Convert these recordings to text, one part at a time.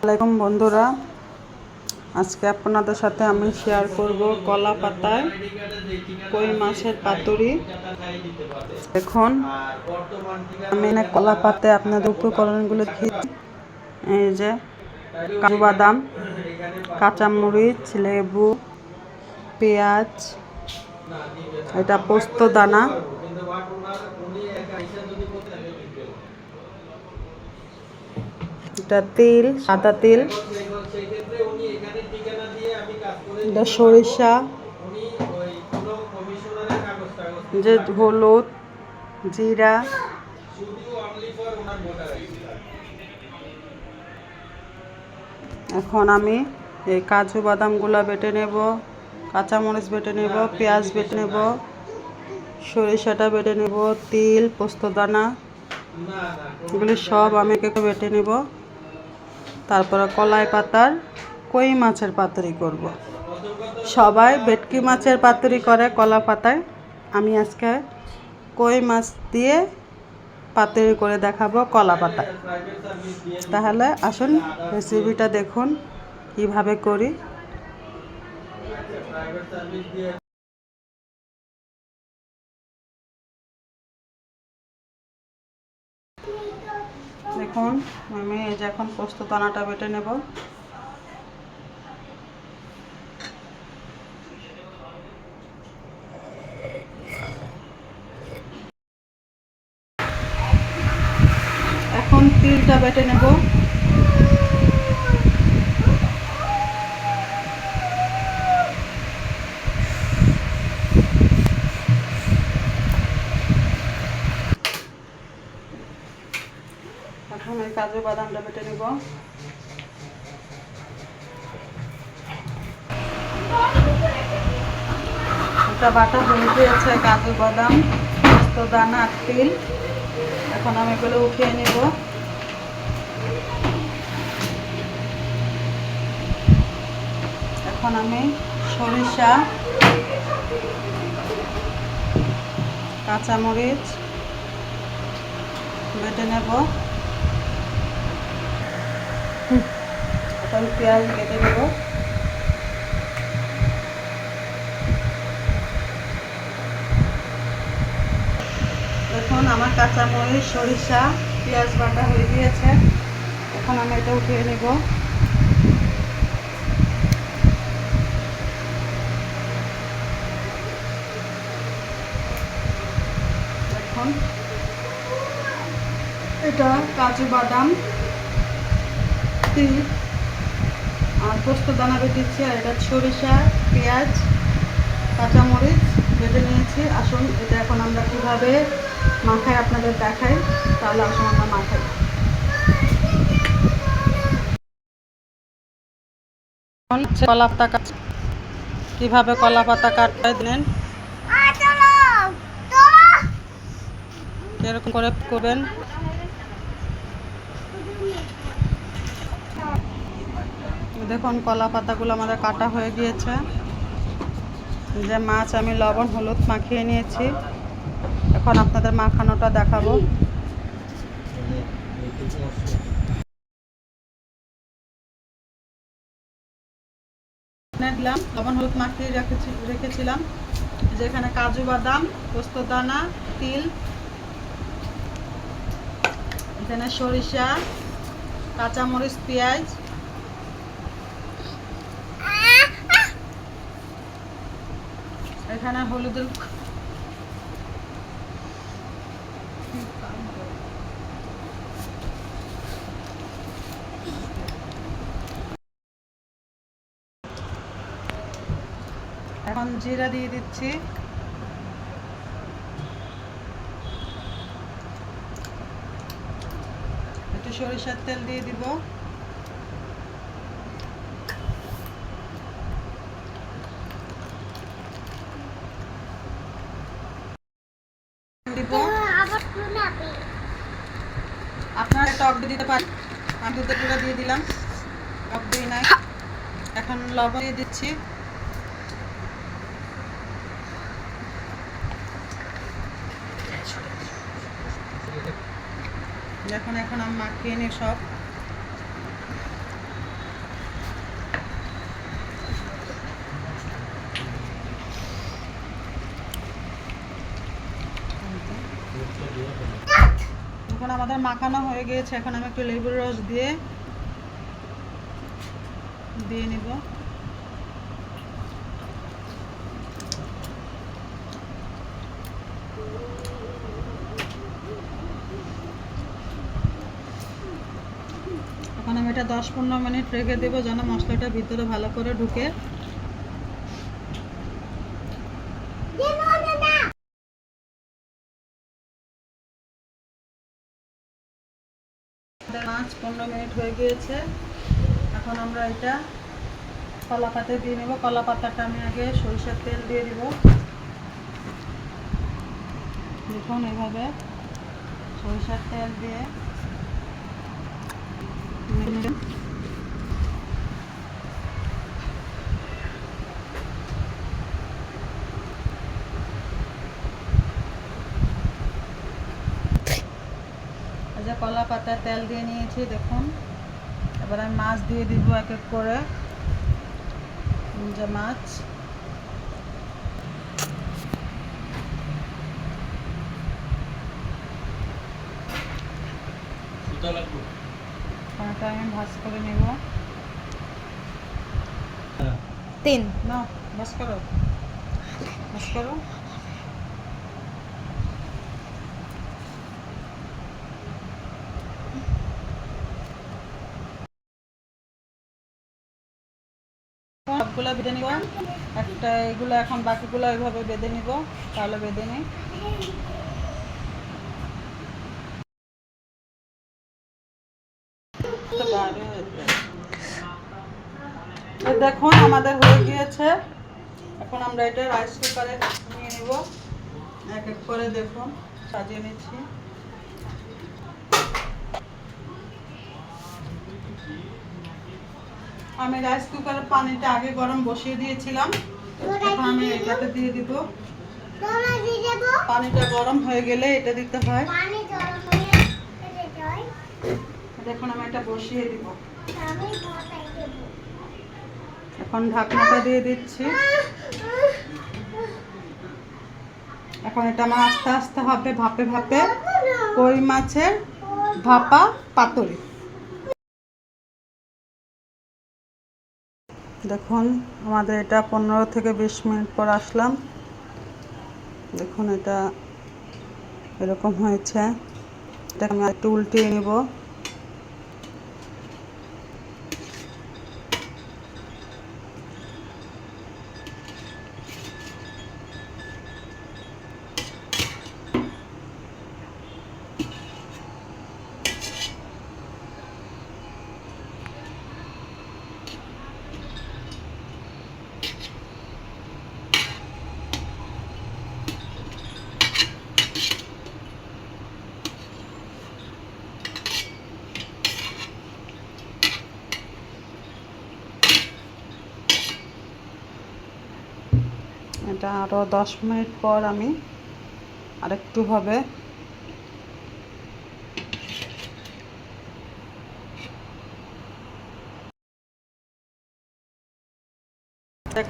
আসসালামু আলাইকুম বন্ধুরা, আজকে আপনাদের সাথে আমি শেয়ার করব কলা পাতায় কই মাছের পাতুরি। এখন আমি কলা পাতায় আপনাদের উপকরণগুলো দেখিয়েছি। এই যে কাজু বাদাম, কাঁচামরিচ, লেবু, পেঁয়াজ, এটা পোস্ত দানা, এটা তেল, সাদা তেল, এটা সরিষা, যে হলুদ, জিরা, এখন আমি এই কাজু বাদামগুলো বেটে নেব, কাঁচামরিচ বেটে নেব, পেঁয়াজ বেটে নেব, সরিষাটা বেটে নেব, তিল, পোস্তদানা, এগুলি সব আমি বেটে নেব। তারপরে কলাই পাতার কই মাছের পাতুরি করব। সবাই ভেটকি মাছের পাতুরি করে কলা পাতায়, আমি আজকে কই মাছ দিয়ে পাতুরি করে দেখাবো কলা পাতায়। তাহলে আসুন রেসিপিটা দেখুন কিভাবে করি। দেখুন আমি এই যে এখন পোস্ত দানাটা বেটে নেব। এখন তিলটা বেটে নেব। এখন এই কাজু বাদামটা বেটে নেব। এটা বাটা হয়ে গিয়েছে, কাজু বাদাম, পোস্ত দানা আর তিল। এখন আমি এগুলো উঠিয়ে নেব। এখন আমি সরিষা, কাঁচামরিচ বেটে নেব। এখন পেঁয়াজ বেটে নেব। দেখুন আমার কাঁচামরিচ, সরিষা, পেঁয়াজ বাটা হয়ে গিয়েছে। এখন আমি এটা উঠিয়ে নেব। এখন এটা কাজু বাদাম, তিল আর পোস্ত দানা বেটেছি, আর এটা সরিষা, পেঁয়াজ, কাঁচামরিচ বেটে নিয়েছি। আসুন এটা এখন আমরা কীভাবে মাখাই আপনাদের দেখাই। তাহলে আসুন আমরা মাখাই। কলা পাতা কীভাবে কলা পাতা কাটতে দেন, এরকম করে করবেন। দেখুন কলা পাতাগুলো আমাদের কাটা হয়ে গিয়েছে। যে মাছ আমি লবণ হলুদ মাখিয়ে নিয়েছি, এখন আপনাদের মাখানোটা দেখাবো। দিলাম লবণ হলুদ মাখিয়ে রেখেছিলাম। যেখানে কাজু বাদাম, পোস্ত দানা, তিল, এখানে সরিষা, কাঁচামরিচ, পেঁয়াজ, এখানে হলুদের এখন জিরা দিয়ে দিচ্ছি। একটু সরিষার তেল দিয়ে দিব। আপনারা টক দিতে পারেন, আমি দুধের গুঁড়া দিয়ে দিলাম, টক দিই নাই। এখন লবণ দিয়ে দিচ্ছি। এখন আমি মাখিয়ে নিই সব। আমাদের মাখানো হয়ে গিয়েছে। এখন আমি একটু লেবুর রস দিয়ে নিব। এখন আমি এটা 10-15 মিনিট রেখে দেবো যেন মশলাটা ভিতরে ভালো করে ঢুকে। মাছ 15 মিনিট হয়ে গিয়েছে। এখন আমরা এটা কলা পাতায় দিয়ে নেব। কলা পাতাটা আমি আগে সরিষার তেল দিয়ে দিব। দেখুন এইভাবে সরিষার তেল দিয়ে কলা পাতা তেল দিয়ে নিয়েছি। দেখুন এবার আমি মাছ দিয়ে দিব এক এক করে। যে মাছ আমি ভাজ করে নেব। 3 না ভাজ করো, ভাজ করো। সবগুলো বেঁধে নিব। একটা এগুলো এখন বাকিগুলো এইভাবে বেঁধে নিব। তাহলে বেঁধে নিই। দেখুন আমাদের হয়ে গিয়েছে। এখন আমরা এটা রাইস কুকারে নিয়ে নিব। এক এক করে দেখুন সাজিয়ে নিচ্ছি। আমি রাইস কুকারের পানিটা আগে গরম বসিয়ে দিয়েছিলাম। এখন আমি এটাতে দিয়ে দিব। পানিটা গরম হয়ে গেলে এটা দিতে হয়। দেখুন আমি এটা বসিয়ে দিব। এখন ঢাকনাটা দিয়ে দিচ্ছি। এখন এটা আমার আস্তে আস্তে হবে ভাপে ভাপে কই মাছের ভাপা পাতুরি। দেখুন আমাদের এটা 15 থেকে 20 মিনিট পর আসলাম। দেখুন এটা এরকম হয়েছে। এটা আমি একটু উল্টিয়ে নেব। এটা আরও 10 মিনিট পর আমি আরেকটু হবে।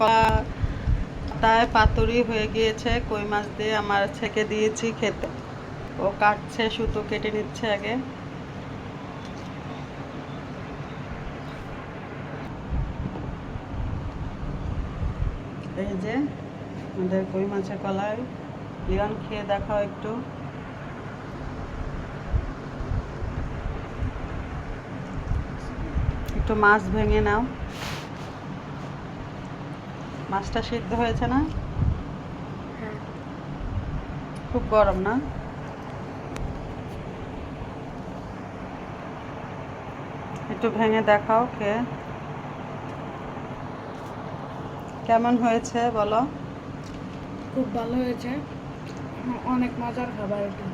কলায় পাতুরি হয়ে গিয়েছে। কই মাছ দিয়ে আমার ছেঁকে দিয়েছি খেতে। ও কাটছে, সুতো কেটে নিচ্ছে আগে। এই যে আমাদের কই মাছের কলাই। লিওন খেয়ে দেখাও একটু। একটু মাছ ভেঙে নাও। মাছটা সিদ্ধ হয়েছে না? খুব গরম না? একটু ভেঙে দেখাও খেয়ে কেমন হয়েছে বলো। খুব ভালো হয়েছে, অনেক মজার খাবার এটা।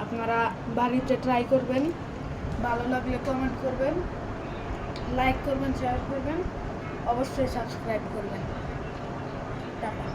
আপনারা বাড়িতে ট্রাই করবেন। ভালো লাগলে কমেন্ট করবেন, লাইক করবেন, শেয়ার করবেন, অবশ্যই সাবস্ক্রাইব করবেন। টাটা।